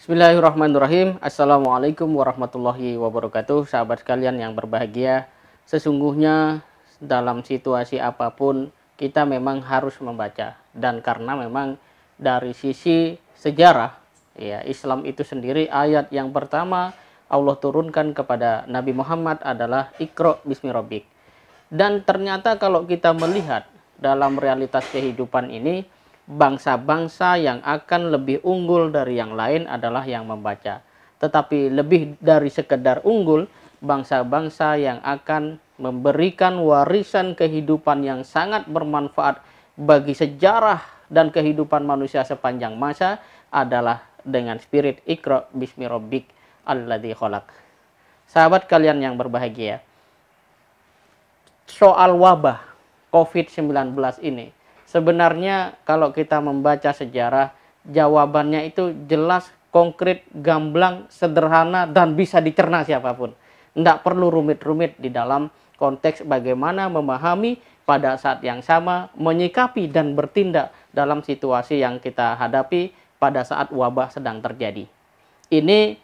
Bismillahirrahmanirrahim. Assalamualaikum warahmatullahi wabarakatuh. Sahabat sekalian yang berbahagia, sesungguhnya dalam situasi apapun kita memang harus membaca. Dan karena memang dari sisi sejarah, ya, Islam itu sendiri ayat yang pertama Allah turunkan kepada Nabi Muhammad adalah Iqra bismi rabbik. Dan ternyata kalau kita melihat dalam realitas kehidupan ini, bangsa-bangsa yang akan lebih unggul dari yang lain adalah yang membaca. Tetapi lebih dari sekedar unggul, bangsa-bangsa yang akan memberikan warisan kehidupan yang sangat bermanfaat bagi sejarah dan kehidupan manusia sepanjang masa adalah dengan spirit Iqra bismi rabbik alladzi khalaq. Sahabat kalian yang berbahagia, soal wabah COVID-19 ini, sebenarnya kalau kita membaca sejarah, jawabannya itu jelas, konkret, gamblang, sederhana, dan bisa dicerna siapapun. Tidak perlu rumit-rumit di dalam konteks bagaimana memahami pada saat yang sama, menyikapi dan bertindak dalam situasi yang kita hadapi pada saat wabah sedang terjadi. Ini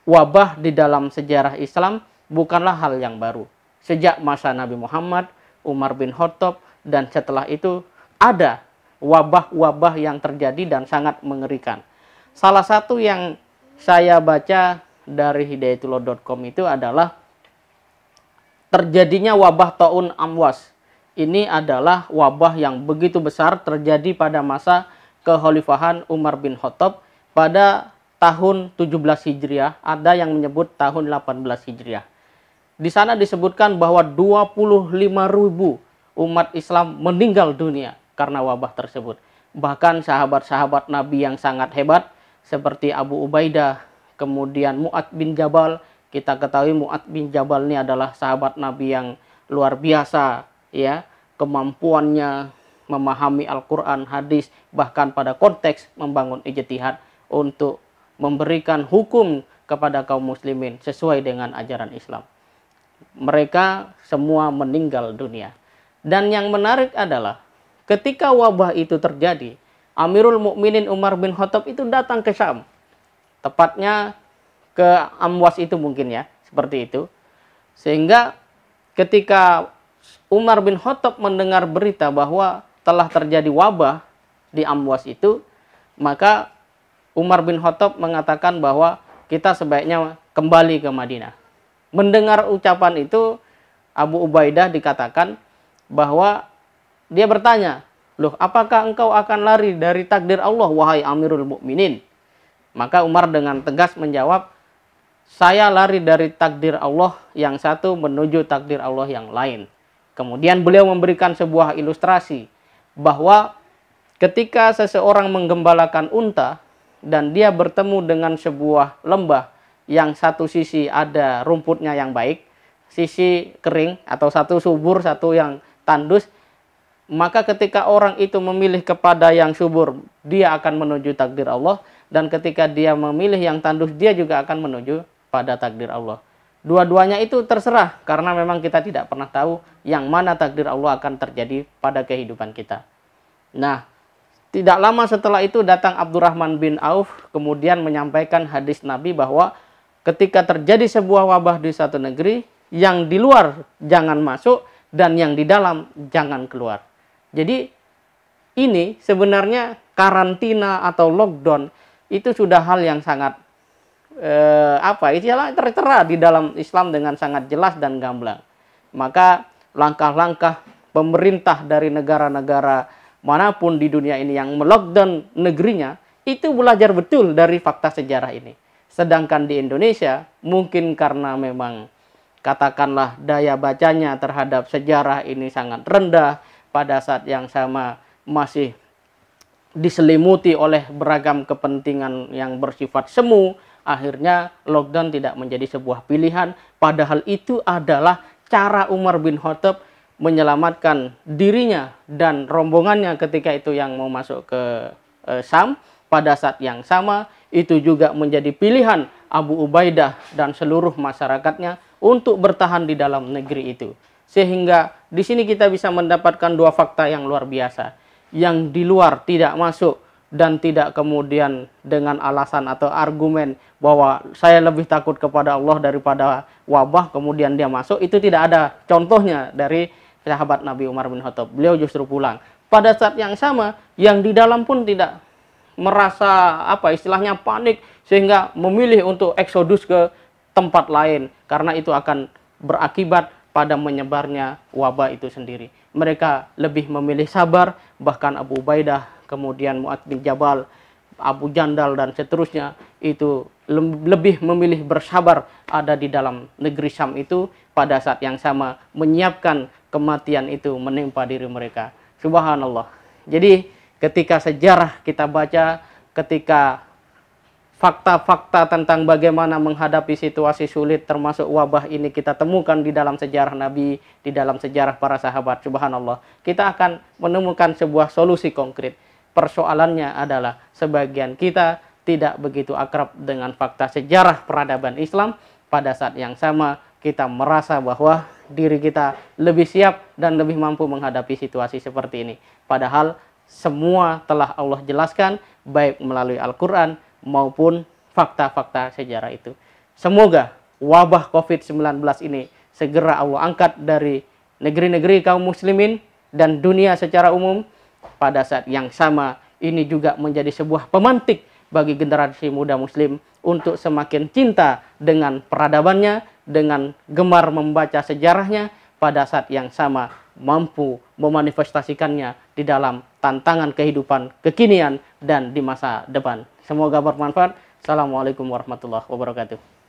wabah di dalam sejarah Islam bukanlah hal yang baru. Sejak masa Nabi Muhammad, Umar bin Khattab, dan setelah itu ada wabah-wabah yang terjadi dan sangat mengerikan. Salah satu yang saya baca dari hidayatullah.com itu adalah terjadinya wabah taun Amwas. Ini adalah wabah yang begitu besar terjadi pada masa kekhalifahan Umar bin Khattab pada tahun 17 Hijriah, ada yang menyebut tahun 18 Hijriah. Di sana disebutkan bahwa 25.000 umat Islam meninggal dunia karena wabah tersebut. Bahkan sahabat-sahabat Nabi yang sangat hebat seperti Abu Ubaidah, kemudian Mu'adz bin Jabal. Kita ketahui Mu'adz bin Jabal ini adalah sahabat Nabi yang luar biasa, ya, kemampuannya memahami Al-Quran, hadis, bahkan pada konteks membangun ijtihad untuk memberikan hukum kepada kaum muslimin sesuai dengan ajaran Islam. Mereka semua meninggal dunia. Dan yang menarik adalah ketika wabah itu terjadi, Amirul Mukminin Umar bin Khattab itu datang ke Syam. Tepatnya ke Amwas itu mungkin ya, seperti itu. Sehingga ketika Umar bin Khattab mendengar berita bahwa telah terjadi wabah di Amwas itu, maka Umar bin Khattab mengatakan bahwa kita sebaiknya kembali ke Madinah. Mendengar ucapan itu, Abu Ubaidah dikatakan bahwa dia bertanya, "Loh, apakah engkau akan lari dari takdir Allah, wahai Amirul Mukminin?" Maka Umar dengan tegas menjawab, "Saya lari dari takdir Allah yang satu menuju takdir Allah yang lain." Kemudian beliau memberikan sebuah ilustrasi bahwa ketika seseorang menggembalakan unta dan dia bertemu dengan sebuah lembah yang satu sisi ada rumputnya yang baik, sisi kering, atau satu subur, satu yang tandus, maka ketika orang itu memilih kepada yang subur, dia akan menuju takdir Allah, dan ketika dia memilih yang tandus, dia juga akan menuju pada takdir Allah. Dua-duanya itu terserah, karena memang kita tidak pernah tahu yang mana takdir Allah akan terjadi pada kehidupan kita. Nah, tidak lama setelah itu datang Abdurrahman bin Auf, kemudian menyampaikan hadis Nabi bahwa ketika terjadi sebuah wabah di satu negeri, yang di luar jangan masuk dan yang di dalam jangan keluar. Jadi ini sebenarnya karantina atau lockdown itu sudah hal yang sangat istilahnya tertera di dalam Islam dengan sangat jelas dan gamblang. Maka langkah-langkah pemerintah dari negara-negara manapun di dunia ini yang melockdown negerinya itu belajar betul dari fakta sejarah ini. Sedangkan di Indonesia mungkin karena memang katakanlah daya bacanya terhadap sejarah ini sangat rendah, pada saat yang sama masih diselimuti oleh beragam kepentingan yang bersifat semu, akhirnya lockdown tidak menjadi sebuah pilihan, padahal itu adalah cara Umar bin Khattab menyelamatkan dirinya dan rombongannya ketika itu yang mau masuk ke Syam. Pada saat yang sama itu juga menjadi pilihan Abu Ubaidah dan seluruh masyarakatnya untuk bertahan di dalam negeri itu. Sehingga di sini kita bisa mendapatkan dua fakta yang luar biasa. Yang di luar tidak masuk dan tidak kemudian dengan alasan atau argumen bahwa saya lebih takut kepada Allah daripada wabah, kemudian dia masuk. Itu tidak ada contohnya dari sahabat Nabi Umar bin Khattab. Beliau justru pulang. Pada saat yang sama, yang di dalam pun tidak merasa apa istilahnya panik sehingga memilih untuk eksodus ke tempat lain, karena itu akan berakibat pada menyebarnya wabah itu sendiri. Mereka lebih memilih sabar, bahkan Abu Ubaidah, kemudian Mu'adz bin Jabal, Abu Jandal dan seterusnya itu lebih memilih bersabar ada di dalam negeri Syam itu, pada saat yang sama menyiapkan kematian itu menimpa diri mereka. Subhanallah. Jadi ketika sejarah kita baca, ketika fakta-fakta tentang bagaimana menghadapi situasi sulit termasuk wabah ini kita temukan di dalam sejarah Nabi, di dalam sejarah para sahabat, subhanallah, kita akan menemukan sebuah solusi konkret. Persoalannya adalah sebagian kita tidak begitu akrab dengan fakta sejarah peradaban Islam. Pada saat yang sama kita merasa bahwa diri kita lebih siap dan lebih mampu menghadapi situasi seperti ini. Padahal semua telah Allah jelaskan baik melalui Al-Quran maupun fakta-fakta sejarah itu. Semoga wabah COVID-19 ini segera Allah angkat dari negeri-negeri kaum muslimin dan dunia secara umum. Pada saat yang sama ini juga menjadi sebuah pemantik bagi generasi muda muslim untuk semakin cinta dengan peradabannya, dengan gemar membaca sejarahnya, pada saat yang sama mampu memanifestasikannya di dalam tantangan kehidupan kekinian dan di masa depan. Semoga bermanfaat. Assalamualaikum warahmatullahi wabarakatuh.